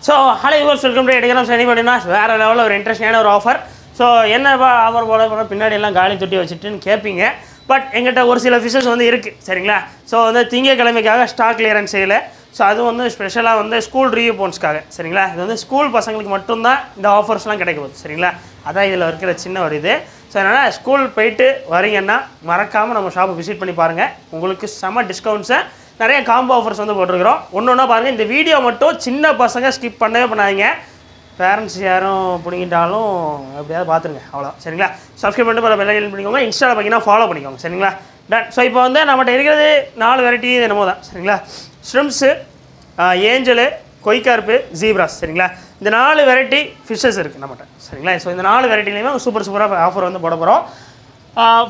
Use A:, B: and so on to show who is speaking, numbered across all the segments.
A: So hello viewers welcome to எடுக்கிறோம் சனி பண்ணினா வேறு லெவலில் ஒரு இன்ட்ரெஸ்டிங்கான ஒரு ஆஃபர். ஸோ என்னப்பா ஆஃபர் போட பின்னாடி எல்லாம் காலி தொட்டி வச்சுட்டுன்னு கேட்பீங்க. பட் எங்கிட்ட ஒரு சில ஃபிஷஸ் வந்து இருக்குது சரிங்களா. ஸோ வந்து திங்கக்கிழமைக்காக ஸ்டாக் கிளியரன்ஸ் செய்யலை. ஸோ அது வந்து ஸ்பெஷலாக வந்து ஸ்கூல் ரீஓப்பன்ஸ்க்காக சரிங்களா. இது வந்து ஸ்கூல் பசங்களுக்கு மட்டும்தான் இந்த ஆஃபர்ஸ்லாம் கிடைக்க போகுது சரிங்களா. அதான் இதில் இருக்கிற சின்ன ஒரு இது. ஸோ அதனால் ஸ்கூல் போயிட்டு வரீங்கன்னா மறக்காமல் நம்ம ஷாப்பை விசிட் பண்ணி பாருங்கள். உங்களுக்கு செம டிஸ்கவுண்ட்ஸை நிறைய காம்போ ஆஃபர்ஸ் வந்து போட்டிருக்கிறோம். ஒன்று ஒன்றா பாருங்கள். இந்த வீடியோ மட்டும் சின்ன பசங்க ஸ்கிப் பண்ணவே பண்ணாதீங்க. பேரண்ட்ஸ் யாரும் பிடிங்கிட்டாலும் எப்படியாவது பார்த்துருங்க அவ்வளோ சரிங்களா. சப்ஸ்கிரைப் பண்ணிட்டு பல பெல் பண்ணிக்கோங்க. இன்ஸ்டாவில் பார்த்தீங்கன்னா ஃபாலோ பண்ணிக்கோங்க சரிங்களா. டன். ஸோ இப்போ வந்து நம்மகிட்ட இருக்கிறது 4 வெரைட்டி என்னமோ தான் சரிங்களா. ஸ்ட்ரிம்ஸு, ஏஞ்சலு, கொய்கார்ப்பு, ஜீப்ராஸ் சரிங்களா. இந்த 4 வெரைட்டி ஃபிஷ்ஷஸ் இருக்குது நம்மகிட்ட சரிங்களா. ஸோ இந்த 4 வெரைட்டிலையுமே சூப்பராக ஆஃபர் வந்து போட போகிறோம்.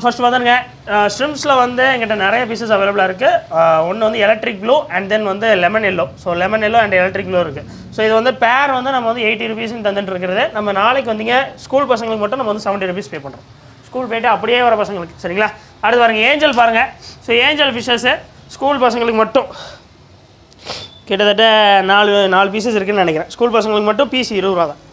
A: ஃபர்ஸ்ட் பார்த்துருங்க, ஸ்ட்ரிம்ஸில் வந்து எங்கிட்ட நிறைய பீசஸ் அவைலபிளாக இருக்குது. ஒன்று வந்து எலக்ட்ரிக் ப்ளூ அண்ட் தென் வந்து lemon yellow. So lemon yellow and electric blue இருக்குது. ஸோ இது வந்து பேர் வந்து நம்ம வந்து 80 ருபீஸ்ன்னு தந்துட்டு இருக்கிறது. நம்ம நாளைக்கு வந்தீங்க ஸ்கூல் பசங்களுக்கு மட்டும் நம்ம வந்து 70 ருபீஸ் பே பண்ணுறோம். ஸ்கூல் போய்ட்டு அப்படியே வர பசங்களுக்கு சரிங்களா. அடுத்து பாருங்கள் ஏஞ்சல் பாருங்கள். ஸோ ஏஞ்சல் ஃபிஷ்ஷஸ்ஸு ஸ்கூல் பசங்களுக்கு மட்டும் கிட்டத்தட்ட 4 பீசஸ் இருக்குதுன்னு நினைக்கிறேன். ஸ்கூல் பசங்களுக்கு மட்டும் பீஸ் 20 ரூபா தான்.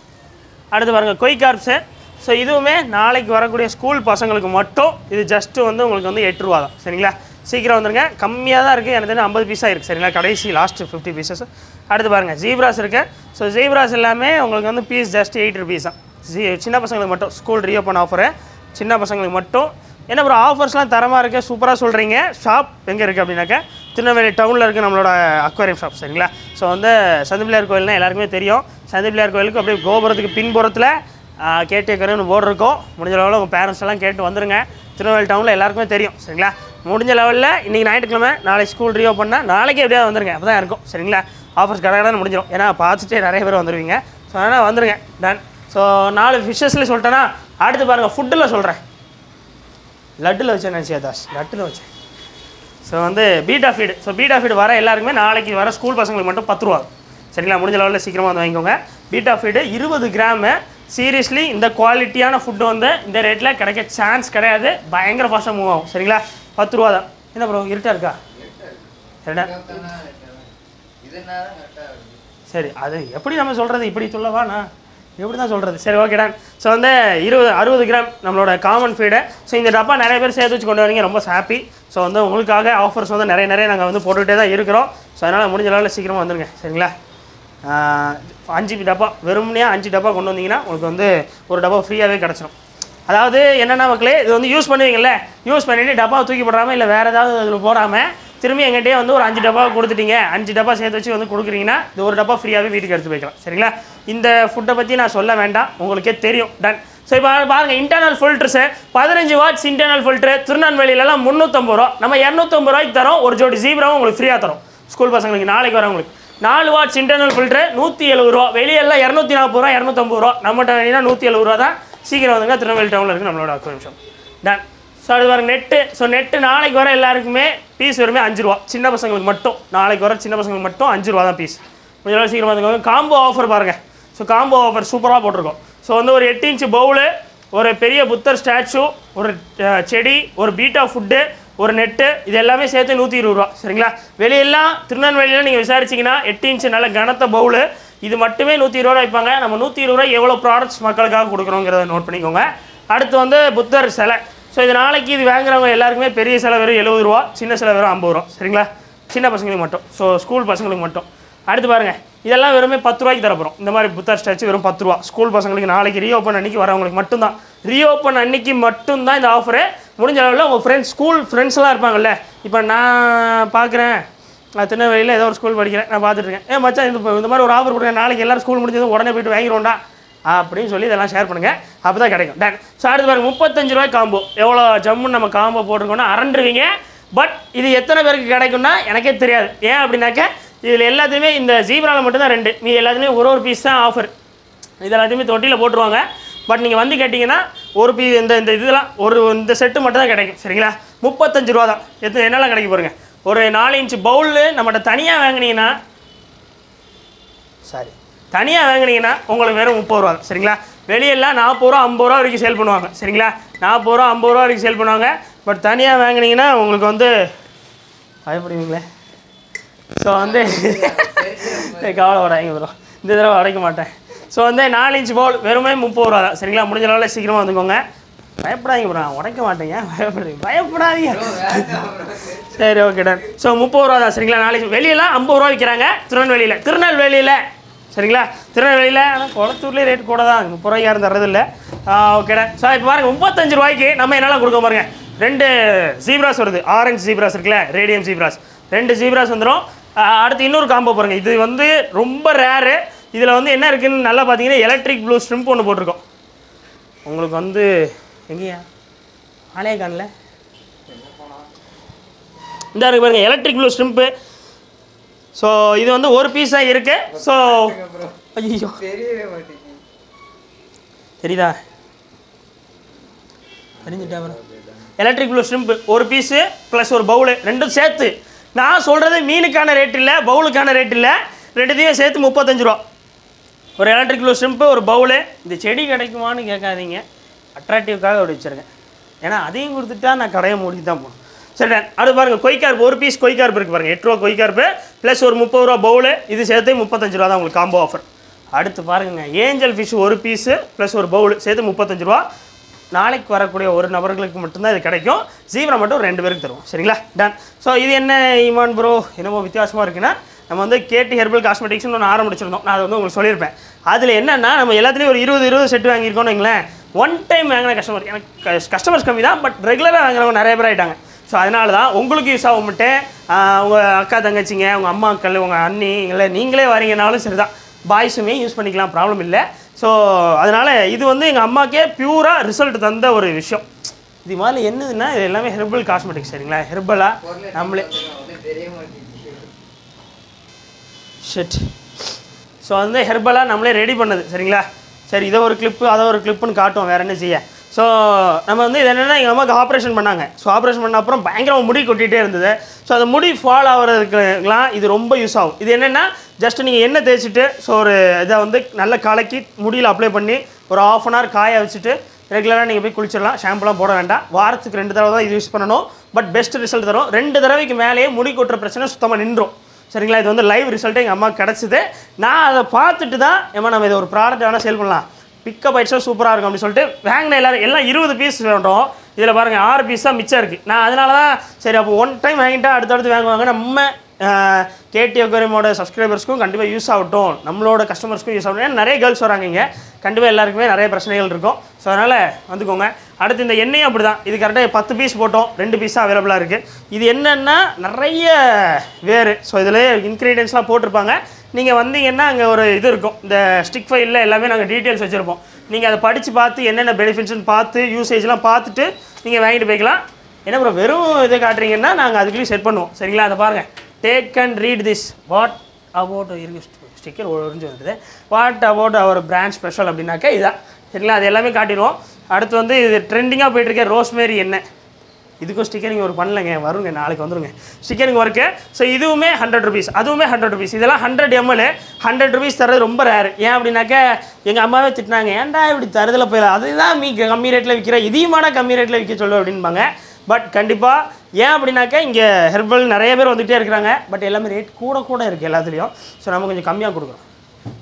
A: அடுத்து பாருங்கள் கொய்கார்ப்ஸு. ஸோ இதுவுமே நாளைக்கு வரக்கூடிய ஸ்கூல் பசங்களுக்கு மட்டும் இது ஜஸ்ட்டு வந்து உங்களுக்கு வந்து 8 ரூபா தான் சரிங்களா. சீக்கிரம் வந்துடுங்க. கம்மியாக தான் இருக்குது. எனக்கு தெரிஞ்சு 50 பீஸாக இருக்குது சரிங்களா. கடைசி லாஸ்ட்டு 50 பீசஸ். அடுத்து பாருங்கள் ஜீப்ராஸ் இருக்குது. ஸோ ஜீப்ராஸ் எல்லாமே உங்களுக்கு வந்து பீஸ் ஜஸ்ட் 8 ருபீஸ் தான். சின்ன பசங்களுக்கு மட்டும் ஸ்கூல் ரீஓப்பன் ஆஃபரு. சின்ன பசங்களுக்கு மட்டும் என்ன அப்புறம் ஆஃபர்ஸ்லாம் தரமாக இருக்குது. சூப்பராக சொல்கிறீங்க. ஷாப் எங்கே இருக்குது அப்படின்னாக்கா திருநெல்வேலி டவுனில் இருக்குது நம்மளோட அக்வாரியம் ஷாப் சரிங்களா. ஸோ வந்து சந்திப்பிள்ளையார் கோயில்னால் எல்லாருக்குமே தெரியும். சந்திப்பிள்ளையார் கோயிலுக்கு அப்படியே கோபுரத்துக்கு பின்புறத்தில் கேட்டுக்கணும்னு போர்டு இருக்கும். முடிஞ்ச லெவலில் உங்கள் பேரண்ட்ஸ் எல்லாம் கேட்டு வந்துடுங்க. திருநெல்வேலி டவுனில் எல்லாருக்குமே தெரியும் சரிங்களா. முடிஞ்ச லெவலில் இன்றைக்கி ஞாயிற்றுக்கிழமை நாளைக்கு ஸ்கூல் ரீஓப்பன்னா நாளைக்கு எப்படியாவது வந்துடுங்க. அப்போ தான் இருக்கும் சரிங்களா. ஆஃபர்ஸ் கடை முடிஞ்சிடும். ஏன்னா பார்த்துட்டு நிறைய பேர் வந்துடுவீங்க. ஸோ அதனால் வந்துடுங்க. டன். ஸோ 4 ஃபிஷ்ஷஸில் சொல்லிட்டேன்னா அடுத்து பாருங்கள் ஃபுட்டில் சொல்கிறேன். லட்டில் வச்சேன் நினச்சியா தாஸ், லட்டில் வச்சேன். ஸோ வந்து beta feed. So beta feed வர எல்லாருக்குமே நாளைக்கு வர ஸ்கூல் பசங்களுக்கு மட்டும் 10 ரூபா சரிங்களா. முடிஞ்ச லெவலில் சீக்கிரமாக வந்து வாங்கிக்கோங்க. Beta feed 20 gram. சீரியஸ்லி இந்த குவாலிட்டியான ஃபுட்டு வந்து இந்த ரேட்டில் கிடைக்க சான்ஸ் கிடையாது. பயங்கர ஃபாஸ்ட்டாக மூவ் ஆகும் சரிங்களா. 10 ரூபா தான். என்ன ப்ரோ இருட்டாக இருக்கா? சரி அது எப்படி நம்ம சொல்கிறது, இப்படி சொல்லவா நான் எப்படி தான் சொல்கிறது. சரி ஓகே டன். ஸோ வந்து 60 கிராம் நம்மளோட காமன் ஃபீடு. ஸோ இந்த டப்பா நிறைய பேர் சேர்த்து வச்சு கொண்டு வரீங்க. ரொம்ப ஹாப்பி. ஸோ வந்து உங்களுக்காக ஆஃபர்ஸ் வந்து நிறைய நாங்கள் வந்து போட்டுக்கிட்டே தான் இருக்கிறோம். ஸோ அதனால் முடிஞ்ச லெவலில் சீக்கிரமாக வந்துடுங்க சரிங்களா. 5 டப்பா வெறுமனையாக 5 டப்பா கொண்டு வந்தீங்கன்னா உங்களுக்கு வந்து ஒரு டப்பா ஃப்ரீயாகவே கிடச்சிடும். அதாவது என்னென்ன மக்களே இது வந்து யூஸ் பண்ணுவீங்கள்ல, யூஸ் பண்ணிவிட்டு டப்பாவை தூக்கி போடாமல் இல்லை வேறு ஏதாவது அதில் போடாமல் திரும்பி எங்கிட்டே வந்து ஒரு 5 டப்பா கொடுத்துட்டீங்க. 5 டப்பா சேர்த்து வச்சு வந்து கொடுக்குறீங்கன்னா இது ஒரு டப்பா ஃப்ரீயாகவே வீட்டுக்கு எடுத்து வைக்கலாம் சரிங்களா. இந்த ஃபுட்டை பற்றி நான் சொல்ல வேண்டாம், உங்களுக்கே தெரியும். டன். ஸோ இப்போ பாருங்கள் இன்டர்னல் ஃபில்ட்ருஸு 15 வாட்ஸ் இன்டர்னல் ஃபில்ட்ரு திருநெல்வேலியிலலாம் 350 ரூபா. நம்ம 250 ரூபாய்க்கு தரோம். ஒரு ஜோடி ஜீப்ராவும் உங்களுக்கு ஃப்ரீயாக தரோம் ஸ்கூல் பசங்களுக்கு நாளைக்கு வரவங்களுக்கு. 4 வாட்ஸ் இன்டர்னல் ஃபில்ட்ரு 170 ரூபா. வெளியெல்லாம் 240 ரூபா 250 ரூபா. நம்மகிட்ட வேணுன்னா 170 ரூபா தான். சீக்கிரம் வந்துங்க. திருநெல்வேலி டவுனில் இருக்குது நம்மளோட அக்வாரியம் ஷாப். டன். ஸோ அது பாருங்கள் நெட்டு. ஸோ நெட்டு நாளைக்கு வர எல்லாருக்குமே பீஸ் வருமே 5 ரூபா. சின்ன பசங்களுக்கு மட்டும் நாளைக்கு வர சின்ன பசங்களுக்கு மட்டும் 5 ரூபா தான் பீஸ். கொஞ்சம் சீக்கிரம் வந்துக்கோங்க. காம்போ ஆஃபர் பாருங்கள். ஸோ காம்போ ஆஃபர் சூப்பராக போட்டிருக்கோம். ஸோ வந்து ஒரு 8 இன்ச்சு பவுலு, ஒரு பெரிய புத்தர் ஸ்டாச்சு, ஒரு செடி, ஒரு பீட்டா ஃபுட்டு, ஒரு நெட்டு, இது எல்லாமே சேர்த்து 120 ரூபா சரிங்களா. வெளியெல்லாம் திருநெல்வேலியில் நீங்கள் விசாரிச்சிங்கன்னா 8 இன்ச்சு நல்ல கனத்த பவுலு இது மட்டுமே 120 ரூபா வைப்பாங்க. நம்ம 120 ரூபா எவ்வளோ ப்ராடக்ட்ஸ் மக்களுக்காக கொடுக்குறோங்கிறத நோட் பண்ணிக்கோங்க. அடுத்து வந்து புத்தர் சிலை. ஸோ இது நாளைக்கு இது வாங்குறவங்க எல்லாருக்குமே பெரிய சிலை வெறும் 70 ரூபா, சின்ன சிலை வெறும் 50 ரூபா சரிங்களா. சின்ன பசங்களுக்கு மட்டும். ஸோ ஸ்கூல் பசங்களுக்கு மட்டும். அடுத்து பாருங்கள் இதெல்லாம் வெறுமே 10 ரூபாய்க்கு தரப்போகிறோம். இந்த மாதிரி புத்தர் ஸ்டாச்சு வெறும் 10 ரூபா. ஸ்கூல் பசங்களுக்கு நாளைக்கு ரீஓப்பன் அன்றைக்கி வரவங்களுக்கு மட்டும்தான். ரீஓப்பன் அன்றைக்கி மட்டும்தான் இந்த ஆஃபரு. முடிஞ்ச அளவில் உங்கள் ஃப்ரெண்ட்ஸ் ஸ்கூல் ஃப்ரெண்ட்ஸ்லாம் இருப்பாங்கல்ல. இப்போ நான் பார்க்குறேன், நான் திருநெல்வேலியில் ஏதோ ஒரு ஸ்கூல் படிக்கிறேன், நான் பார்த்துட்ருக்கேன். மச்சான் இந்த மாதிரி ஒரு ஆஃபர் கொடுங்க, நாளைக்கு எல்லோரும் ஸ்கூல் முடிஞ்சதும் உடனே போய்ட்டு வாங்கிடுவோம்டா அப்படின்னு சொல்லி இதெல்லாம் ஷேர் பண்ணுங்கள். அப்போ தான் கிடைக்கும். டன். ஸோ அடுத்து பாருங்கள் 35 ரூபாய் காம்போ. எவ்வளோ ஜம்முன்னு நம்ம காம்போ போட்டிருக்கோன்னா அரண்டுருவீங்க. பட் இது எத்தனை பேருக்கு கிடைக்கும்னா எனக்கே தெரியாது. ஏன் அப்படின்னாக்க இதில் எல்லாத்தையுமே இந்த ஜீப்ராவில் மட்டும்தான் 2, மீது எல்லாத்துலேயுமே ஒரு பீஸ் தான் ஆஃபர். இது எல்லாத்தையுமே தொட்டியில் போட்டுருவாங்க. பட் நீங்கள் வந்து கேட்டிங்கன்னா ஒரு பீஸ் இந்த இதெல்லாம் இந்த செட்டு மட்டும் தான் கிடைக்கும் சரிங்களா. 35 ரூபா தான். என்னெல்லாம் கிடைக்க போகிறீங்க. ஒரு 4 இன்ச்சு பவுலு நம்மகிட்ட தனியாக வாங்கினீங்கன்னா உங்களுக்கு வெறும் 30 ரூபா தான் சரிங்களா. வெளியெல்லாம் 40 ரூபா 50 ரூபா வரைக்கும் சேல் பண்ணுவாங்க சரிங்களா. 40 ரூபா 50 ரூபா வரைக்கும் சேல் பண்ணுவாங்க. பட் தனியாக வாங்கினீங்கன்னா உங்களுக்கு வந்து பயப்படுவீங்களே. ஸோ வந்து கவலைப்படாதீங்க ப்ரோ. இந்த தடவை உடைக்க மாட்டேன். ஸோ வந்து 4 இன்ச் பவுல் வெறுமே 30 ரூபா தான். சரிங்களா? முடிஞ்ச அளவில் சீக்கிரமாக வந்துக்கோங்க. பயப்படாதீங்க ப்ரோ, நான் உடைக்க மாட்டேங்க. பயப்படாதீங்க. சரி, ஓகே டன். ஸோ 30 ரூபா தான். சரிங்களா? 4 இன்ச். வெளியெல்லாம் 50 ரூபா விற்கிறாங்க திருநெல்வேலியில். சரிங்களா? திருநெல்வேலியில். ஆனால் குளத்தூர்லேயே ரேட் கூட தான், 30 ரூபாய்க்கு யாரும் தர்றதில்லை. Okay done. ஸோ இப்போ பாருங்கள் 35 ரூபாய்க்கு நம்ம என்னெல்லாம் கொடுக்க பாருங்க. 2 ஜீப்ராஸ் வருது. ஆரஞ்சு ஜீப்ராஸ் இருக்குல்ல, ரேடியம் ஜீப்ராஸ். 2 ஜீப்ராஸ் வந்துடும். அடுத்து இன்னொரு காம்போ பாருங்கள். இது வந்து ரொம்ப ரேரு. இதில் வந்து என்ன இருக்குதுன்னு நல்லா பார்த்தீங்கன்னா எலக்ட்ரிக் ப்ளூ ஸ்ட்ரிம்ப் ஒன்று போட்டிருக்கோம். உங்களுக்கு வந்து எங்கேயா ஆலையே காணல, இந்த இருக்கு பாருங்கள் எலக்ட்ரிக் ப்ளூ ஸ்ட்ரிம்ப்பு. ஸோ இது வந்து ஒரு பீஸாக இருக்குது. ஸோ ஐயோ தெரியுதா, தெரிஞ்சுட்டா வரும். எலக்ட்ரிக் ப்ளூ ஸ்ட்ரிம்ப்பு ஒரு பீஸு ப்ளஸ் ஒரு பவுலு, ரெண்டும் சேர்த்து. நான் சொல்கிறது மீனுக்கான ரேட் இல்லை, பவுலுக்கான ரேட் இல்லை, ரெண்டுத்தையும் சேர்த்து 35 ரூபா. ஒரு எலக்ட்ரிக் ப்ளூ ஸ்ட்ரிம்ப்பு, ஒரு பவுலு. இந்த செடி கிடைக்குமான்னு கேட்காதீங்க, அட்ராக்டிவ்க்காக அப்படி வச்சுருக்கேன். ஏன்னா அதையும் கொடுத்துட்டா நான் கடையை மூடி தான் போகணும். சரி, அது பாருங்கள் கொய்கார்ப், ஒரு பீஸ் கொய்கார்ப் இருக்குது பாருங்கள், 8 ரூபா கொய்கார்ப்பு ப்ளஸ் ஒரு 30 ரூபா பவுலு. இது சேர்த்து 35 ரூபா தான் உங்களுக்கு காம்போ ஆஃபர். அடுத்து பாருங்க ஏஞ்சல் ஃபிஷ் ஒரு பீஸு ப்ளஸ் ஒரு பவுலு சேர்த்து 35 ரூபா. நாளைக்கு வரக்கூடிய ஒரு நபர்களுக்கு மட்டும்தான் இது கிடைக்கும். ஜீப்ரா மட்டும் 2 பேருக்கு தருவோம். சரிங்களா? டன். ஸோ இது என்ன ஈமான் ப்ரோ என்னமோ வித்தியாசமாக இருக்குன்னா, நம்ம வந்து கேடி ஹெர்பல் காஸ்மெட்டிக்ஸ்னு ஒன்று ஆரம்பிச்சிருந்தோம். நான் அதை வந்து உங்களுக்கு சொல்லியிருப்பேன். அதில் என்னென்னா நம்ம எல்லாத்துலேயும் ஒரு 20 செட்டு வாங்கியிருக்கோன்னு வைங்களேன். ஒன் டைம் வாங்கின கஸ்டமர், எனக்கு கஸ்டமர்ஸ் கம்மி தான், பட் ரெகுலராக வாங்குறவங்க நிறைய பேர் ஆகிட்டாங்க. ஸோ அதனால தான் உங்களுக்கு யூஸ் ஆக மட்டும் உங்கள் அக்கா தங்கச்சிங்க, உங்கள் அம்மாக்கள், உங்கள் அண்ணி இல்லை நீங்களே வரீங்கனாலும் சரி தான், பாய்ஸுமே யூஸ் பண்ணிக்கலாம், ப்ராப்ளம் இல்லை. ஸோ அதனால் இது வந்து எங்கள் அம்மாக்கே பியூராக ரிசல்ட் தந்த ஒரு விஷயம். இது மாதிரி என்னதுன்னா இது எல்லாமே ஹெர்பல் காஸ்மெட்டிக்ஸ். சரிங்களா? ஹெர்பலாக நம்மளே ஷெட். ஸோ வந்து ஹெர்பலாக நம்மளே ரெடி பண்ணது. சரிங்களா? சரி, இதை ஒரு கிளிப்பு அதை ஒரு கிளிப்புன்னு காட்டுவோம், வேறு என்ன செய்ய. ஸோ நம்ம வந்து இது என்னென்னா எங்கள் அம்மாவுக்கு ஆப்ரேஷன் பண்ணாங்க. ஸோ ஆப்ரேஷன் பண்ண அப்புறம் பயங்கரமாக முடி கொட்டிகிட்டே இருந்தது. ஸோ அந்த முடி ஃபால் ஆகிறதுக்குலாம் இது ரொம்ப யூஸ் ஆகும். இது என்னென்னா ஜஸ்ட் நீங்கள் எண்ணெய் தேய்ச்சிட்டு ஸோ ஒரு இதை வந்து நல்லா கலக்கி முடியில் அப்ளை பண்ணி ஒரு 1/2 hour காய வச்சுட்டு ரெகுலராக நீங்கள் போய் குளிச்சிடலாம். ஷாம்புலாம் போட வேண்டாம். வாரத்துக்கு 2 தடவை தான் இது யூஸ் பண்ணணும். பட் பெஸ்ட் ரிசல்ட் தரும். 2 தடவைக்கு மேலேயே முடி கொட்டுற பிரச்சனை சுத்தமாக நின்றும். சரிங்களா? இது வந்து லைவ் ரிசல்ட்டு எங்கள் அம்மாவுக்கு கிடச்சிது. நான் அதை பார்த்துட்டு தான் ஏமா நம்ம இதை ஒரு ப்ராடக்ட் வேணால் சேல் பண்ணலாம், பிக்கப் ஆயிடுச்சா சூப்பராக இருக்கும் அப்படின்னு சொல்லிட்டு வாங்கின எல்லாம் 20 பீஸ் வேணும். இதில் பாருங்கள் 6 பீஸ் தான் மிச்சம் இருக்குது. நான் அதனால தான் சரி அப்போ ஒன் டைம் வாங்கிட்டா அடுத்தடுத்து வாங்குவாங்க. நம்ம கேடி அக்வேரியமோட சப்ஸ்கிரைபர்ஸ்க்கும் கண்டிப்பாக யூஸ் ஆகட்டும், நம்மளோட கஸ்டமர்ஸ்க்கும் யூஸ் ஆகட்டும். ஏன்னா நிறைய கேர்ள்ஸ் வராங்க இங்கே, கண்டிப்பாக எல்லாருக்குமே நிறைய பிரச்சனைகள் இருக்கும். ஸோ அதனால் வந்துக்கோங்க. அடுத்து இந்த எண்ணெயும் அப்படி தான். இது கரெக்டாக 10 பீஸ் போட்டோம், 2 பீஸாக அவைலபிளாக இருக்குது. இது என்னென்னா நிறைய வேறு. ஸோ இதில் இன்க்ரீடியன்ஸ்லாம் போட்டிருப்பாங்க. நீங்கள் வந்தீங்கன்னா அங்கே ஒரு இது இருக்கும், இந்த ஸ்டிக் ஃபைலில் எல்லாமே நாங்கள் டீட்டெயில்ஸ் வச்சுருப்போம். நீங்கள் அதை படித்து பார்த்து என்னென்ன பெனிஃபிட்ஸ்னு பார்த்து யூசேஜ்லாம் பார்த்துட்டு நீங்கள் வாங்கிட்டு போய்க்கலாம். என்ன ப்ரோ வெறும் இதை காட்டுறீங்கன்னா நாங்கள் அதுக்குள்ளேயும் செட் பண்ணுவோம். சரிங்களா? அதை பாருங்கள், take and read this what about sticker ஒழிஞ்சு வந்துடுது. What about our brand special அப்படின்னாக்கா இதான். சரிங்களா? அது எல்லாமே காட்டிடுவோம். அடுத்து வந்து இது ட்ரெண்டிங்காக போய்ட்டுருக்க ரோஸ்மேரி எண்ணெய், இதுக்கும் ஸ்டிக்கரிங் ஒரு பண்ணலைங்க, வருங்க நாளைக்கு வந்துருங்க ஸ்டிக்கரிங் ஒர்க்கு. ஸோ இதுவுமே 100 rupees, அதுவுமே 100 rupees. இதெல்லாம் 100 ml 100 rupees தரது ரொம்ப ரேர். ஏன் அப்படின்னாக்கா எங்கள் அம்மாவே திட்டினாங்க, ஏன்டா இப்படி தரதில் போயிடலாம், அதுதான் கம்மி ரேட்டில் விற்கிற, இதையுமான கம்மி ரேட்டில் விற்க சொல்லு அப்படின்பாங்க. பட் கண்டிப்பாக ஏன் அப்படின்னாக்கா இங்கே ஹெர்பல் நிறைய பேர் வந்துகிட்டே இருக்கிறாங்க. பட் எல்லாமே ரேட் கூட இருக்குது எல்லாத்துலேயும். ஸோ நம்ம கொஞ்சம் கம்மியாக கொடுக்குறோம்.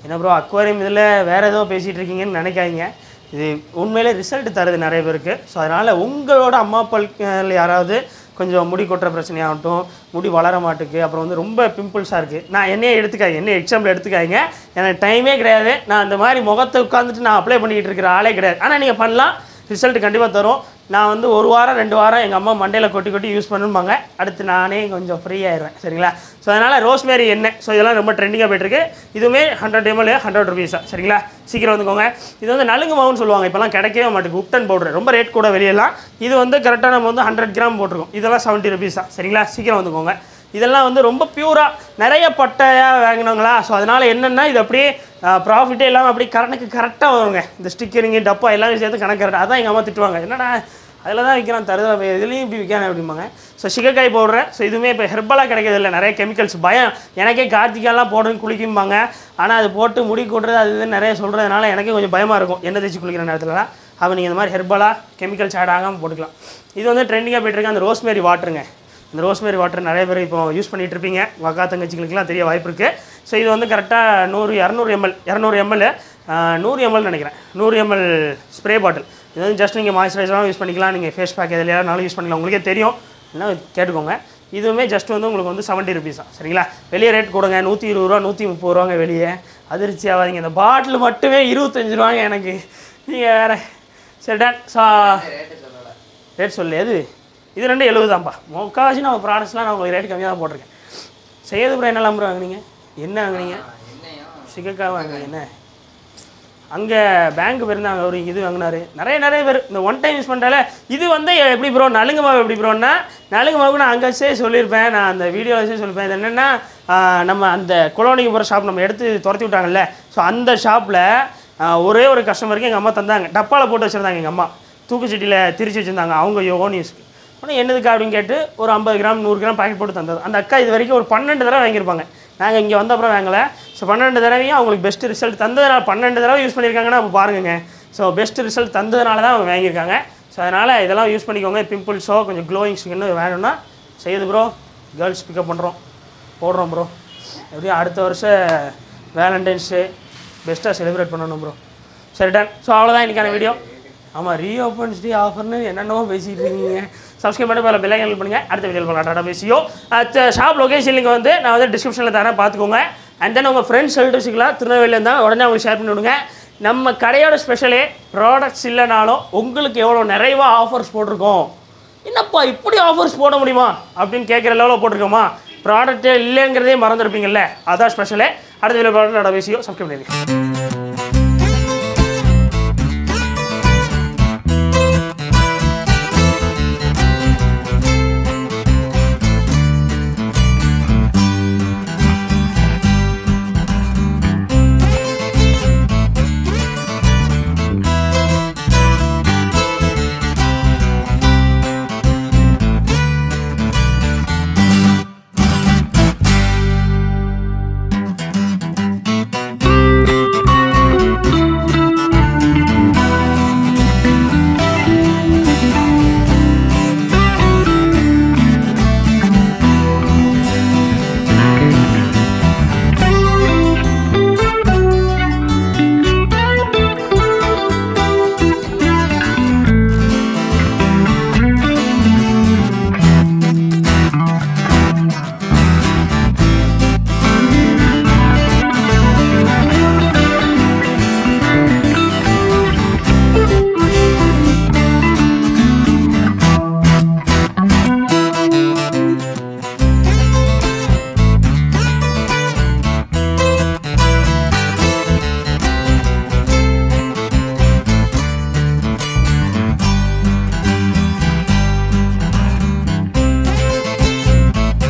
A: என்ன ப்ரோ அக்வாரியம் இதில் வேறு ஏதோ பேசிகிட்டு இருக்கீங்கன்னு நினைக்காதீங்க, இது உண்மையிலே ரிசல்ட் தருது நிறைய பேருக்கு. ஸோ அதனால் உங்களோட அம்மா அப்பாக்கள் யாராவது கொஞ்சம் முடி கொட்டுற பிரச்சனையாகட்டும், முடி வளர மாட்டுக்கு, அப்புறம் வந்து ரொம்ப பிம்பிள்ஸாக இருக்குது, நான் என்னையே எடுத்துக்காங்க, என்ன எக்ஸாம்பிள் எடுத்துக்காங்க, எனக்கு டைமே கிடையாது, நான் அந்த மாதிரி முகத்தை உட்காந்துட்டு நான் அப்ளை பண்ணிக்கிட்டு இருக்கிற ஆளே கிடையாது. ஆனால் நீங்கள் பண்ணலாம், ரிசல்ட் கண்டிப்பாக தரும். நான் வந்து 1 வாரம் 2 வாரம் எங்கள் அம்மா மண்டையில் கொட்டி யூஸ் பண்ணுவாங்க, அடுத்து நானே கொஞ்சம் ஃப்ரீ ஆயிடுவேன். சரிங்களா? ஸோ அதனால் ரோஸ்மேரி எண்ணெய், ஸோ இதெல்லாம் ரொம்ப ட்ரெண்டிங்காக போய்ட்டுருக்கு. இதுவுமே 100 ml 100 rupees தான். சரிங்களா? சீக்கிரம் வந்துக்கோங்க. இது வந்து நலுங்கு மாவுன்னு சொல்லுவாங்க, இப்போலாம் கிடைக்கவே மாட்டேங்குது. உப்டன் பவுடர் ரொம்ப ரேட் கூட வெளியெல்லாம். இது வந்து கரெக்டாக நம்ம வந்து 100 கிராம் போட்டிருக்கோம். இதெல்லாம் 70 rupees தான். சரிங்களா? சீக்கிரம் வந்துக்கோங்க. இதெல்லாம் வந்து ரொம்ப பியூராக நிறைய பட்டையாக வாங்கினவங்களா. ஸோ அதனால் என்னென்னா இது அப்படியே ப்ராஃபிட்டே இல்லாமல் அப்படியே கணக்கு கரெக்டாக வருங்க. இந்த ஸ்டிக்கரிங்கு டப்பா எல்லாமே சேர்த்து கணக்கு கரெக்டாக. அதான் எங்கள் அம்மா திட்டுவாங்க, என்னடா அதில் தான் விற்கிறான் தருதல் இதுலேயும் இப்படி விற்கானே அப்படிம்பாங்க. ஸோ சிகக்காய் போடுறேன். ஸோ இதுவுமே இப்போ ஹெர்பலாக கிடைக்கிறது இல்லை, நிறைய கெமிக்கல்ஸ் பயம். எனக்கே கார்த்திகாலாம் போடுறேன்னு குளிக்கும்பாங்க, ஆனால் அது போட்டு முடி கொட்டுறது அது இதுன்னு நிறைய சொல்கிறதுனால எனக்கே கொஞ்சம் பயமாக இருக்கும் எண்ணெய் தேய்ச்சி குளிக்கிற நேரத்துலலாம். அப்போ நீங்கள் இந்த மாதிரி ஹெர்பலாக கெமிக்கல்ஸ் ஆட் ஆகாமல் போட்டுக்கலாம். இது வந்து ட்ரெண்டிங்காக போய்ட்டுருக்கு அந்த ரோஸ்மேரி வாட்டருங்க. இந்த ரோஸ்மேரி வாட்டர் நிறைய பேர் இப்போ யூஸ் பண்ணிகிட்டு இருப்பீங்க, அக்கா தங்கச்சிங்களுக்குலாம் தெரிய வாய்ப்பு இருக்குது. ஸோ இது வந்து கரெக்டாக 200 ml 100 ml நினைக்கிறேன் 100 ml ஸ்ப்ரே பாட்டில். இது வந்து ஜஸ்ட் நீங்கள் மாய்ஸ்சரைசராகவும் யூஸ் பண்ணிக்கலாம், நீங்கள் ஃபேஸ் பேக் எதுலையானாலும் யூஸ் பண்ணிக்கலாம், உங்களுக்கே தெரியும், என்ன கேட்டுக்கோங்க. இதுவுமே ஜஸ்ட் வந்து உங்களுக்கு வந்து 70 rupees தான் சரிங்களா. வெளியே ரேட் கொடுங்க 120 ரூபா 130 ரூபாங்க வெளியே, அதிர்ச்சி ஆகாதீங்க. இந்த பாட்டில் மட்டுமே 25 ரூபாங்க எனக்கு, நீங்கள் வேறு. சரி டன். ரேட் சொல்லு எது இது 270 தான்ப்பா. முக்கால்வாசி நம்ம ப்ராடக்ட்ஸ்லாம் நான் உங்களுக்கு ரேட் கம்மியாக தான் போட்டிருக்கேன். செய்யறது ப்ரோ என்னெல்லாம் ப்ரோ வாங்குனீங்க, என்ன வாங்குனீங்க? சிகக்கா வாங்குனீங்க. என்ன அங்கே பேங்க் போயிருந்தாங்க, ஒரு இது வாங்கினார். நிறைய பேர் இந்த ஒன் டைம் யூஸ் பண்ணுறால இது வந்து எப்படி ப்ரோ நலுங்கு மாவு எப்படி ப்ரோன்னா, நலுங்கு மாவுக்கு நான் அங்கே வச்சே சொல்லியிருப்பேன், நான் அந்த வீடியோ வச்சே சொல்லியிருப்பேன். இது என்னென்னா நம்ம அந்த குளோனிக்கு போகிற ஷாப் நம்ம எடுத்து துரத்தி விட்டாங்கல்ல, ஸோ அந்த ஷாப்பில் ஒரே ஒரு கஸ்டமருக்கு எங்கள் அம்மா தந்தாங்க, டப்பாவில் போட்டு வச்சுருந்தாங்க. எங்கள் அம்மா தூக்குச்சட்டியில் திரிச்சு வச்சுருந்தாங்க அவங்க ஓன் யூஸ்க்கு. ஆனால் என்னதுக்கா அப்படின்னு கேட்டு ஒரு 50 கிராம் 100 கிராம் பாக்கெட் போட்டு தந்தது. அந்த அக்கா இது வரைக்கும் ஒரு 12 தடவை வாங்கியிருப்பாங்க. நாங்கள் இங்கே வந்த அப்புறம் வாங்கலை. ஸோ 12 தடவையும் அவங்களுக்கு பெஸ்ட் ரிசல்ட் தந்ததுனால 12 தடவை யூஸ் பண்ணியிருக்காங்கன்னா அப்போ பாருங்க. ஸோ பெஸ்ட் ரிசல்ட் தந்ததுனால தான் அவங்க வாங்கியிருக்காங்க. ஸோ அதனால் இதெல்லாம் யூஸ் பண்ணிக்கோங்க. பிம்பிள்ஸோ கொஞ்சம் க்ளோயிங் ஸ்கின்னு வேணும்னா செய்யுது ப்ரோ. கேர்ள்ஸ் பிக்கப் பண்ணுறோம், போடுறோம் ப்ரோ. எப்படியும் அடுத்த வருஷம் வேலண்டைன்ஸ் டே பெஸ்ட்டாக செலிப்ரேட் பண்ணணும் ப்ரோ. சரி டன். ஸோ அவ்வளோதான் இன்றைக்கான வீடியோ. ஆமாம், ரீஓப்பன்ஸ் டே ஆஃபர்னு என்னென்னவோ பேசிகிட்டு இருக்கீங்க. சப்ஸ்கிரைப் பண்ணி பல பெல் ஐக்கான் பண்ணுங்கள். அடுத்த வீடியோவில் பார்க்கலாம். டாடா பேசியோ. ஷாப் லொகேஷன் லிங்க் வந்து நான் வந்து டிஸ்கிரிப்ஷனில் தரேன், பார்த்துக்கோங்க. அண்ட் தென் உங்கள் ஃப்ரெண்ட்ஸ் சொல்லிட்டு வச்சுக்கலாம், திருநெல்வேலியில் இருந்தால் உடனே அவங்களுக்கு ஷேர் பண்ணி விடுங்க. நம்ம கடையோட ஸ்பெஷலே ப்ராடக்ட்ஸ் இல்லைனாலும் உங்களுக்கு எவ்வளோ நிறைவாக ஆஃபர்ஸ் போட்டிருக்கோம். என்னப்பா இப்படி ஆஃபர்ஸ் போட முடியுமா அப்படின்னு கேட்குற லெவலில் போட்டிருக்கோமா. ப்ராடக்ட்டே இல்லைங்கிறதே மறந்துருப்பீங்கள்ல, அதான் ஸ்பெஷலே. அடுத்த வீடியோ டாடா பேசியோ. சப்ஸ்கிரைப் பண்ணிடுங்க.